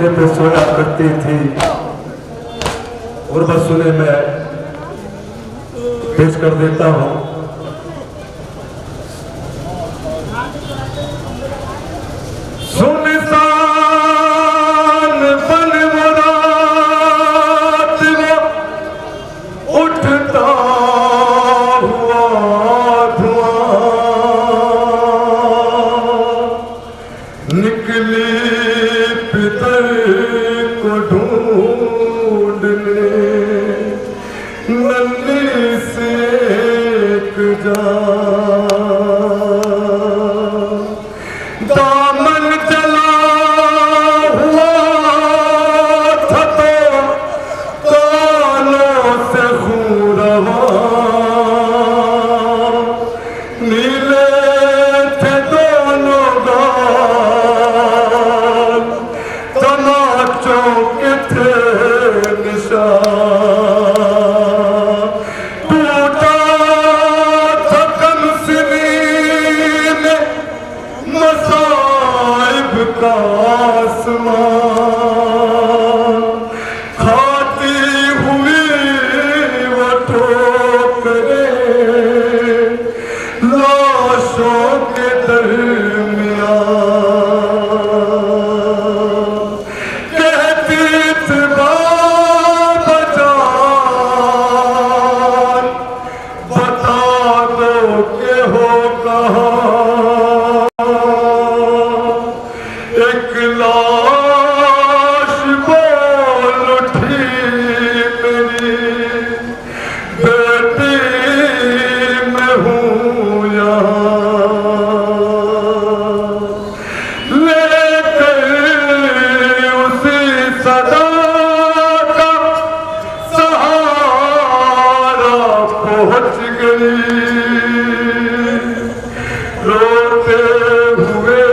सीने पे सोया करती थी। और बस सुने मैं पेश कर देता हूं। सुनसान बन रात में उठता हुआ धुआं, निकली पितर को ढूंढने नन्ही से एक दामन चला हुआ था तो कानों से खून रहा, नीले थे दोनों गाल, तमाचों के थे निशान, टूटा था कमसिनी में मसाइब का आसमान, खाती हुई वो ठोकरें लाशों के दरमियान, कहती थी बाबा जान बता दो के हो कहाँ, एक लाश बोल उठी मेरी बेटी मैं हूँ यहाँ, लेकर उसी सदा का सहारा पहुँच गई, रोते हुए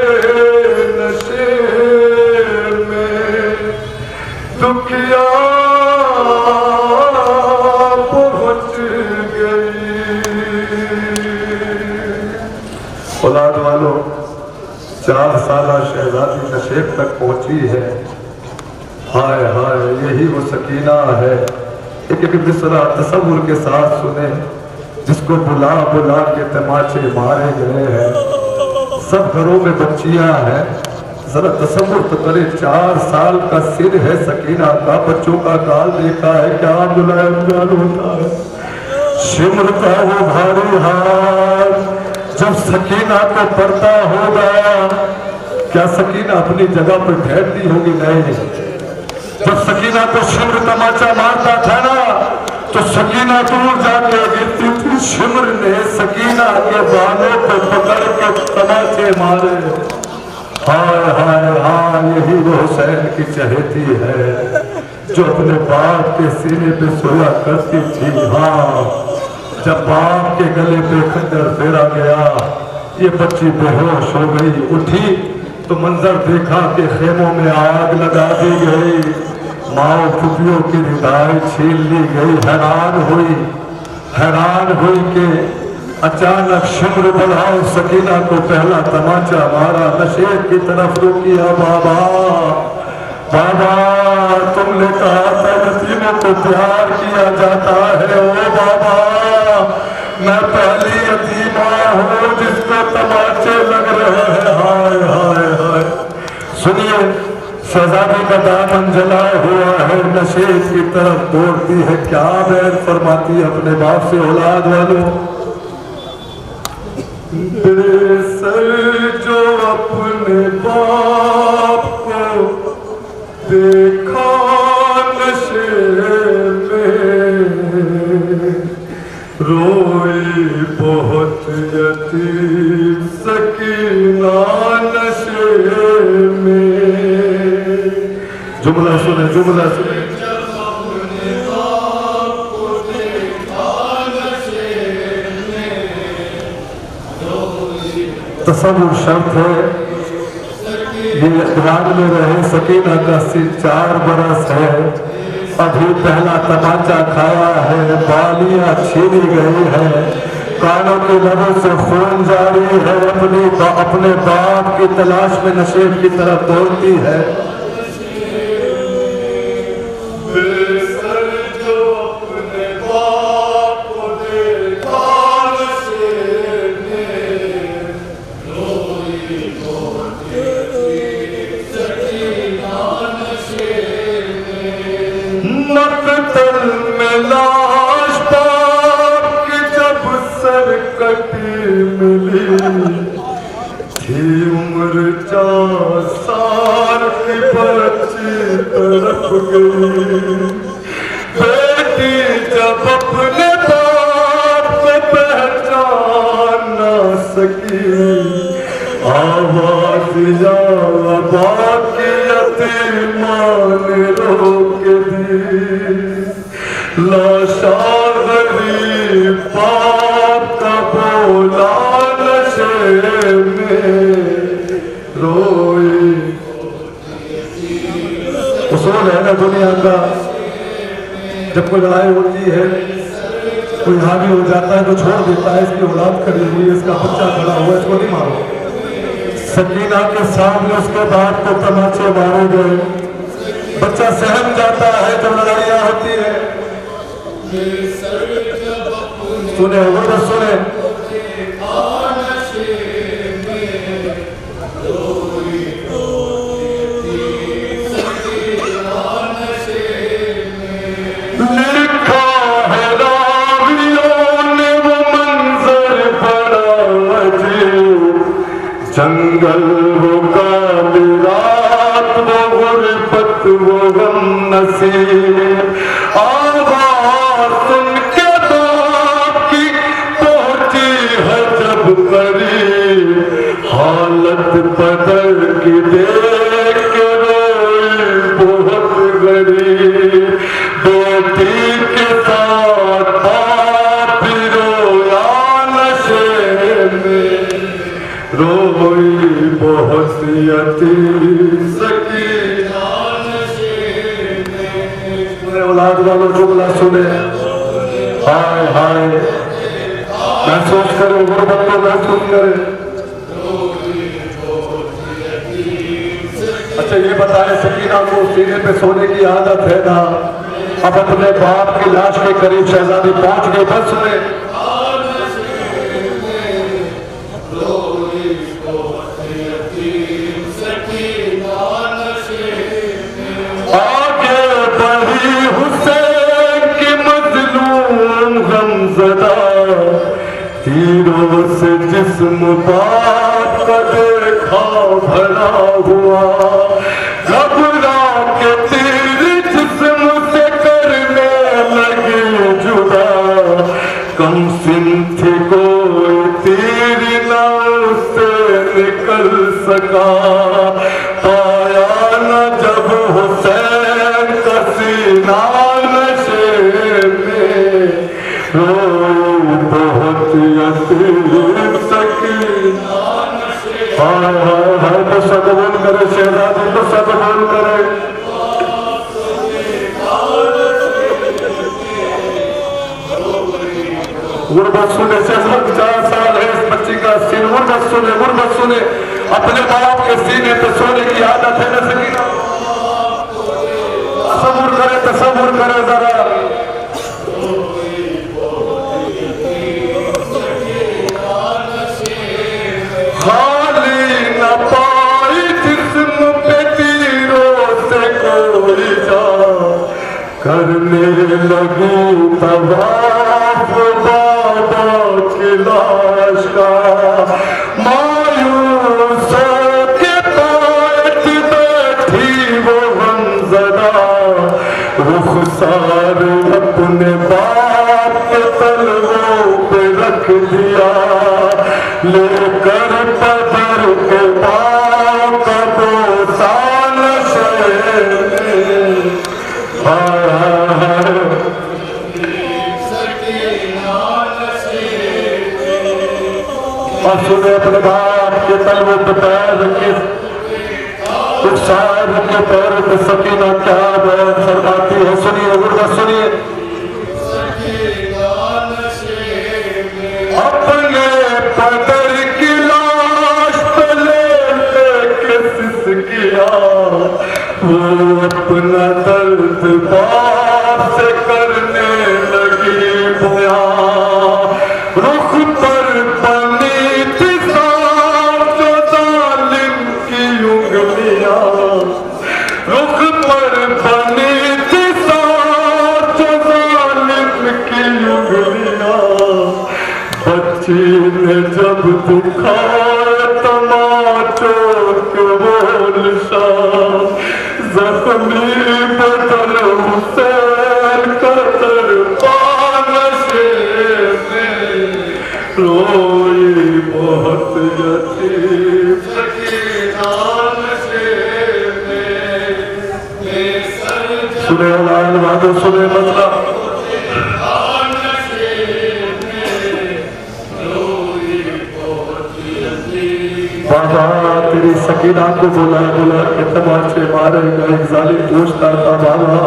नशे में दुखिया पहुँच गई। औलाद वालों, 4 साला शहजादी नशेब तक पहुंची है। हाय हाय, यही वो सकीना है। एक एक मिसरा तसव्वुर के साथ सुने, जिसको बुला बुला के तमाचे मारे गए हैं। सब घरों में बच्चियां हैं, जरा तसव्वुर तो करे। 4 साल का सिर है सकीना का, बच्चों का काल देखा है, क्या बुलाया होता है। शिमर का वो भारी हाल जब सकीना को पड़ता होगा, क्या सकीना अपनी जगह पर ठहरती होगी? नहीं। जब सकीना को शिमर तमाचा मारता था ना, तो सकीना दूर जाके गिरती थी। शिमर ने सकीना के बालों को पकड़ के तमाचे मारे। हाय हाय हाय, यही वो हुसैन की चहेती है जो अपने बाप के सीने पे सोया करती थी। हाँ, जब बाप के गले पे खंजर फेरा गया, ये बच्ची बेहोश हो गई। उठी तो मंजर देखा कि खेमों में आग लगा दी गई, माओ फुफियों की रिदाई छीन ली गई। हैरान हुई कि अचानक शिमर बढ़ाओ सकीना को पहला तमाचा मारा, नशेब की तरफ रोकिया। बाबा बाबा, तुमने कहा था यतीमों को प्यार किया जाता है। ओ बाबा, मैं पहली यतीमा हूँ जिसको तमाचे लग रहे हैं। हाय हाय हाय। सुनिए, शहजादी का दामन जला हुआ है, नशेब की तरफ दौड़ती है। क्या बैर फरमाती है अपने बाप से? औलाद वालों, बेसर जो अपने बाप को देखा नशे में, रोई बहुत यतीम सकीना नशे में। जुमला सुने, जुमला सुने। तसव्वुर शर्त है, ये ध्यान में रहे। सकीना का सिर 4 बरस है, अभी पहला तमाचा खाया है, बालियां छीनी गई है, कानों के लबों से खून जारी है। अपने बाप की तलाश में नशेब की तरफ दौड़ती है। तल में लाश पाक जब सरकटी मिली थी उम्र 4 साल की बच्ची तड़प गई। बेटी जब अपने बाप को पहचान ना सकी आवाज या बाकी यतीमान रोक दी। लाशा गरीब बाप का बोला नशे में रोई। उसूल है ना दुनिया का, जब कोई लड़ाई होती है कोई हावी हो जाता है तो छोड़ देता है, इसकी औलाद खड़ी हुई है, इसका बच्चा खड़ा हुआ, इसको नहीं मारो। सकीना के सामने उसके बाप को तमाचे मारे गए। बच्चा सहम जाता है जब लड़ाइयाँ होती है। सुने वो तो सुने जंगल वो काली रात वो गुरबत वो गम नसीब। आवाज सुन के बाप की पहुंची है जब करीब हालत बदल की देख के रोई बहुत गरीब। बेटी के साथ बाप भी रोया नशे में रोई बहुत यतीम सकीना नशे में। औलाद वालों जुमला सुने हाय हाय महसूस करे, गुरबत को महसूस करे। अच्छा ये बताए सकीना को सीने पे सोने की आदत है ना, अब अपने बाप की लाश के करीब शहजादी पहुंच गई। बस सुने आगे बढ़ी हुसैन की मजलूम गमज़दा तीरों से जिस्म बाप का देखा भरा हुआ। घबरा के तीर जिस्म से करने लगे जुदा। कम सिन थी कोई तीर ना उससे निकल सका। पाया न जब हुसैन का सीना नशे में रोई बहुत यतीम सकीना नशे। हाय हाय हाय तो सदबोल करे शहजादी, तो सदबोल करे। गुरबत सुने से 4 साल है इस बच्ची का सीन। गुरबत सुने अपने बाप के सीने पे सोने की आदत है न सकीना। तसव्वुर करे जरा। खाली न पाई जिस्म पे तीरों से कोई जा करने लगी तवाफ बाबा की लाश का। मायूस के पायत बैठी वो गमज़दा रुखसार अपने बाप के तलवों पे रख दिया। लेकर पदर के बाप का बोसा नशे में। और सुने अपने बाप के तलवों पे पैर रखे। उस शायर के पैरों पे सकीना क्या बयान फरमाती है, सुनिए गुरबत सुनिए। अपने पदर की लाश पे लेके सिसकिया वो अपना दर्द बाप से करने लगी बयान। रुख पर बनी थी साफ जो जालिम की उंगलियां। रुख पर बनी थी साफ ने जब दिखाए तमाचों के वो निशान, जख्मी बदन हुसैन का तड़पा नशे में, रोई बहुत यतीम सकीना नशे में। सुने लाल वादो सुने मतलब बाबा तेरी सकीना को बुला बुला के तमाचे मारेगा। एक जालिम पूछता था बाबा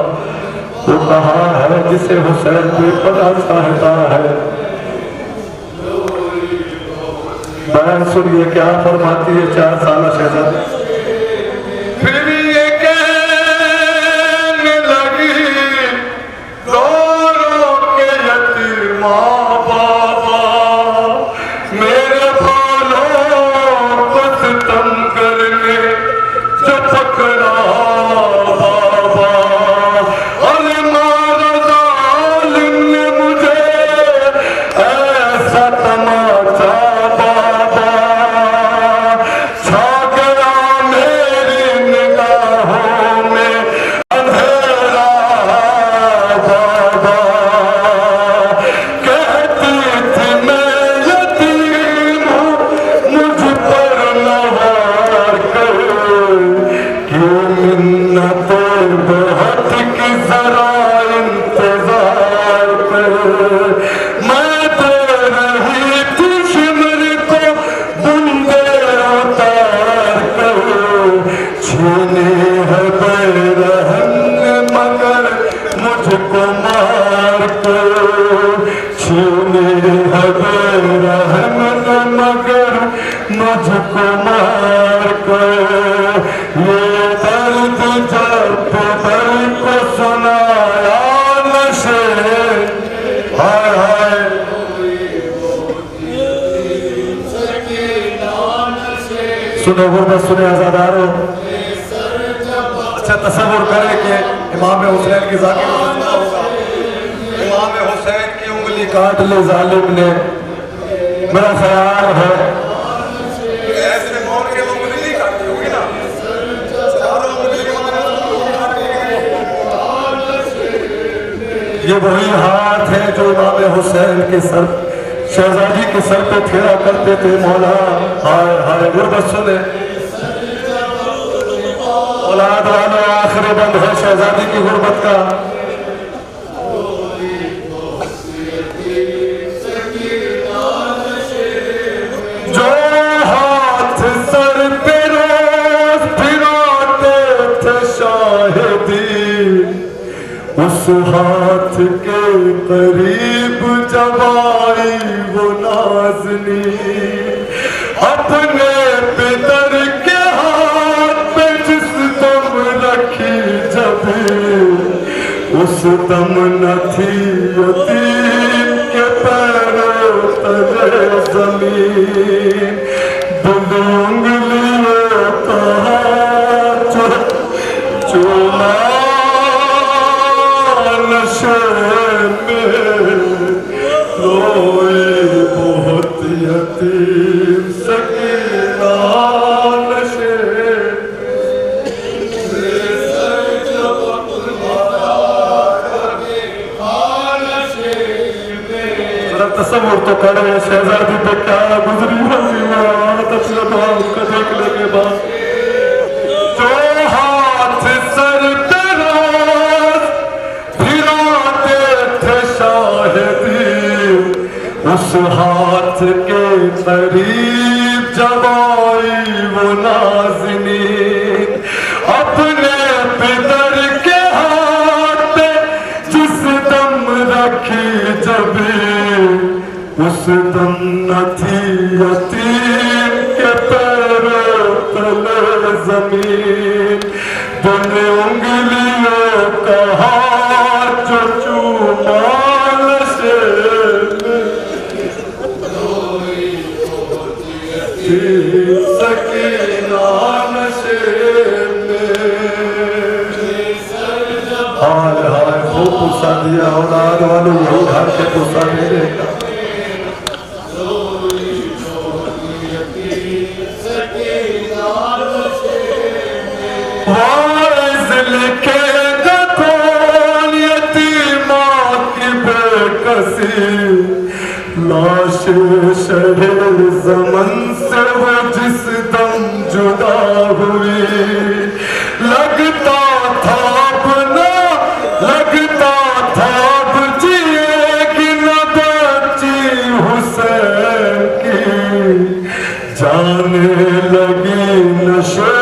वो कहा है जिसे हुसैन बेपनाह चाहता है। बयान सुनिए क्या फरमाती है 4 साल शहजादी। फिर ये कहने लगी रो रो के यतीमा बाबा, मेरे तम करने जो पकड़ा बाबा, अरे मारा जालिम ने मुझे ऐसा तमाचा बाबा, छा गया मेरी निगाहों में अंधेरा बाबा। कहती थी मैं यतीम हूँ मुझ पर बहुत की जरा इंतजार कर, मैं दे रही थी शिमर को बूंदे उतार कर, छीनी है बेरहम ने मगर मुझको मार कर, छीनी है बेरहम ने मगर मुझको मार कर। ये दर्द जब दिल को सुनाया नशे, हाय हाय सुनो गुरबत सुने आजादारो। अच्छा तसव्वुर करें कि इमाम हुसैन की जाकिर होगा, इमाम हुसैन की उंगली काट ली जालिम ने। मेरा ख्याल है ऐसे मौत के उंगली नहीं काटती होगी ना, ये वही हाथ है जो इमाम हुसैन के सर शहजादी के सर पे फेरा करते थे। मौला हाय हाय गुरबत सुने औलाद वाला आखिरी बंद है शहजादी की गुरबत का। जो हाथ सर पे रोज फिराते थे शाहिदी, उस हाथ के करीब जब आई वो नाज़नी, अपने पितर के हाथ पे जिस दम रखी जब, उस दम न थी यतीम के पैरों तले जमीन। बुरी उंगलियों का चूमा नशे में, रोई बहुत यतीम सकीना नशे में। तस्वीर तो करे शहजादी पे क्या गुजरी होगी वो अपने भाव का देखने के बाद। जो हाथ सर पे रोज फिराते थे शाहिदी, उस हाथ के करीब जब आई वो नाज़नी, अपने पितर के हाथ पे जिस दम रखी जब, उस दम न थी यतीम के पैरों तले जमीन। बुरी उंगलियों का हाथ जो चूमा नशे में, सकीना नशे में। हाय हाय खूब पुसा दिया औलाद वालों, यही घर के पुसा नहीं देगा। हुई। लगता था अपना, लगता था अब जिएगी न बच्ची हुसैन की। जाने लगी नशे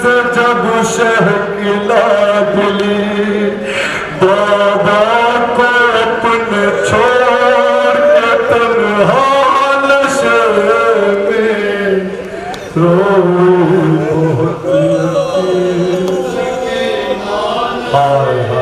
से जब शहकिला गिली, बाबा को अपने छोड़ के तन्हा नशे में रोई बहुत। हाय